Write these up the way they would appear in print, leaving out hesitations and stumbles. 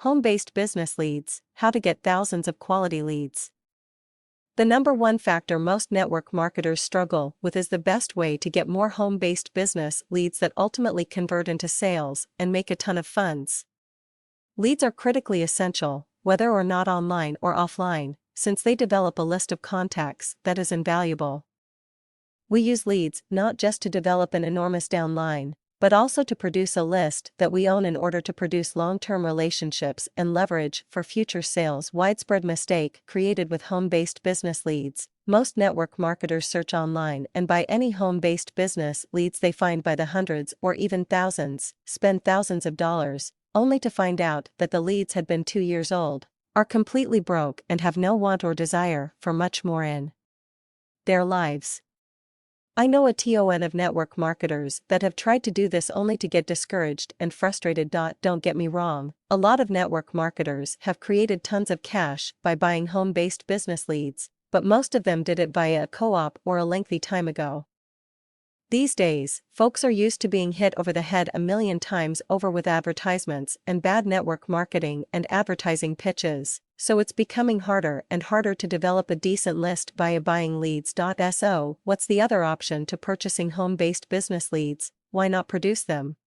Home-based business leads, how to get thousands of quality leads. The number one factor most network marketers struggle with is the best way to get more home-based business leads that ultimately convert into sales and make a ton of funds. Leads are critically essential, whether or not online or offline, since they develop a list of contacts that is invaluable. We use leads not just to develop an enormous downline, but also to produce a list that we own in order to produce long-term relationships and leverage for future sales. Widespread mistake created with home-based business leads. Most network marketers search online and buy any home-based business leads they find by the hundreds or even thousands, spend thousands of dollars, only to find out that the leads had been 2 years old, are completely broke and have no want or desire for much more in their lives. I know a ton of network marketers that have tried to do this only to get discouraged and frustrated. Don't get me wrong, a lot of network marketers have created tons of cash by buying home-based business leads, but most of them did it via a co-op or a lengthy time ago. These days, folks are used to being hit over the head a million times over with advertisements and bad network marketing and advertising pitches, so it's becoming harder and harder to develop a decent list via buying leads. So, what's the other option to purchasing home-based business leads? Why not produce them?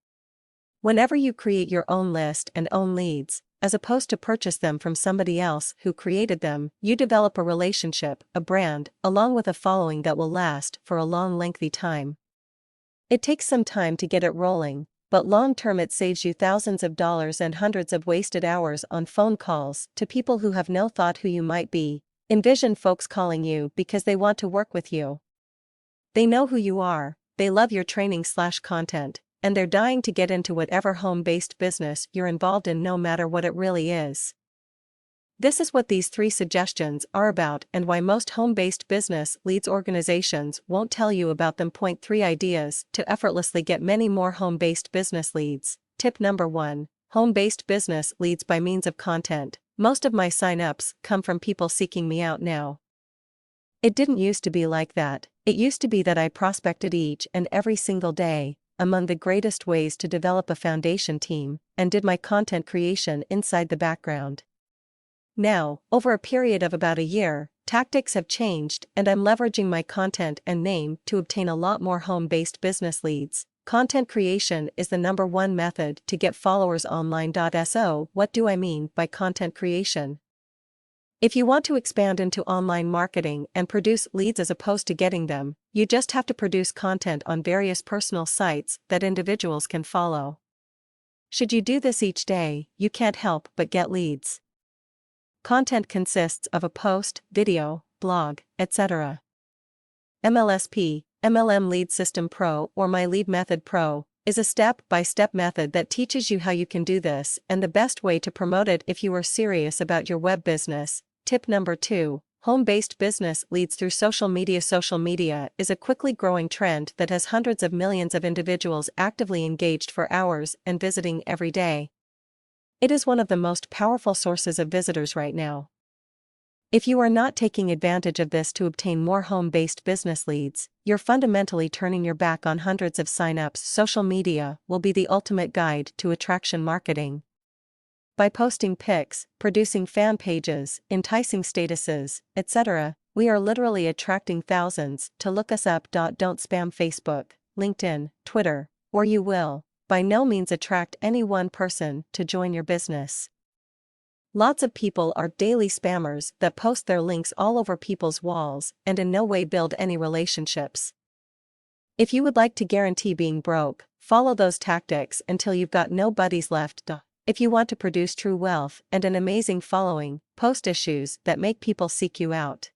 Whenever you create your own list and own leads, as opposed to purchase them from somebody else who created them, you develop a relationship, a brand, along with a following that will last for a long, lengthy time. It takes some time to get it rolling, but long-term it saves you thousands of dollars and hundreds of wasted hours on phone calls to people who have no thought who you might be. Envision folks calling you because they want to work with you. They know who you are, they love your training/content, and they're dying to get into whatever home-based business you're involved in, no matter what it really is. This is what these 3 suggestions are about and why most home-based business leads organizations won't tell you about them. Point 3 Ideas to effortlessly get many more home-based business leads. Tip number 1. Home-based business leads by means of content. Most of my sign-ups come from people seeking me out now. It didn't used to be like that. It used to be that I prospected each and every single day, among the greatest ways to develop a foundation team, and did my content creation inside the background. Now, over a period of about a year, tactics have changed and I'm leveraging my content and name to obtain a lot more home-based business leads. Content creation is the number one method to get followers online. So, what do I mean by content creation? If you want to expand into online marketing and produce leads as opposed to getting them, you just have to produce content on various personal sites that individuals can follow. Should you do this each day, you can't help but get leads. Content consists of a post, video, blog, etc. MLSP, MLM Lead System Pro or My Lead Method Pro, is a step-by-step method that teaches you how you can do this and the best way to promote it if you are serious about your web business. Tip number 2. Home-based business leads through social media. Social media is a quickly growing trend that has hundreds of millions of individuals actively engaged for hours and visiting every day. It is one of the most powerful sources of visitors right now. If you are not taking advantage of this to obtain more home-based business leads, you're fundamentally turning your back on hundreds of sign-ups. Social media will be the ultimate guide to attraction marketing. By posting pics, producing fan pages, enticing statuses, etc., we are literally attracting thousands to look us up. Don't spam Facebook, LinkedIn, Twitter, or you will by no means attract any one person to join your business. Lots of people are daily spammers that post their links all over people's walls and in no way build any relationships. If you would like to guarantee being broke, follow those tactics until you've got no buddies left. If you want to produce true wealth and an amazing following, post issues that make people seek you out.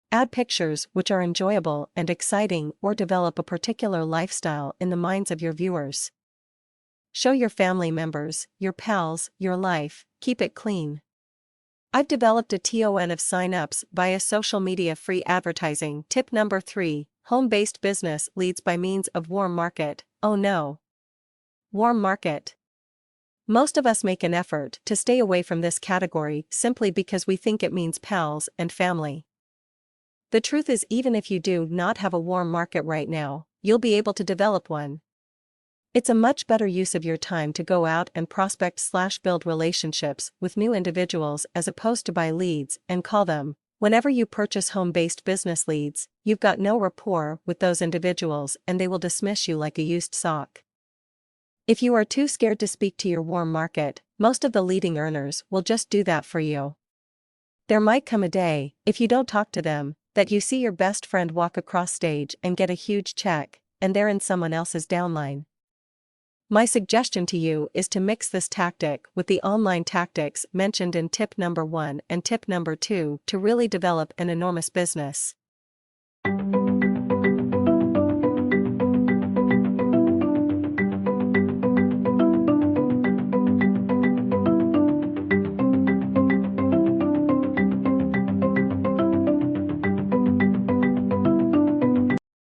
Add pictures which are enjoyable and exciting or develop a particular lifestyle in the minds of your viewers. Show your family members, your pals, your life, keep it clean. I've developed a ton of sign-ups via social media free advertising. Tip number 3. Home-based business leads by means of warm market. Oh no. Warm market. Most of us make an effort to stay away from this category simply because we think it means pals and family. The truth is, even if you do not have a warm market right now, you'll be able to develop one. It's a much better use of your time to go out and prospect/build relationships with new individuals as opposed to buy leads and call them. Whenever you purchase home-based business leads, you've got no rapport with those individuals and they will dismiss you like a used sock. If you are too scared to speak to your warm market, most of the leading earners will just do that for you. There might come a day, if you don't talk to them, that you see your best friend walk across stage and get a huge check, and they're in someone else's downline. My suggestion to you is to mix this tactic with the online tactics mentioned in tip number 1 and tip number 2 to really develop an enormous business.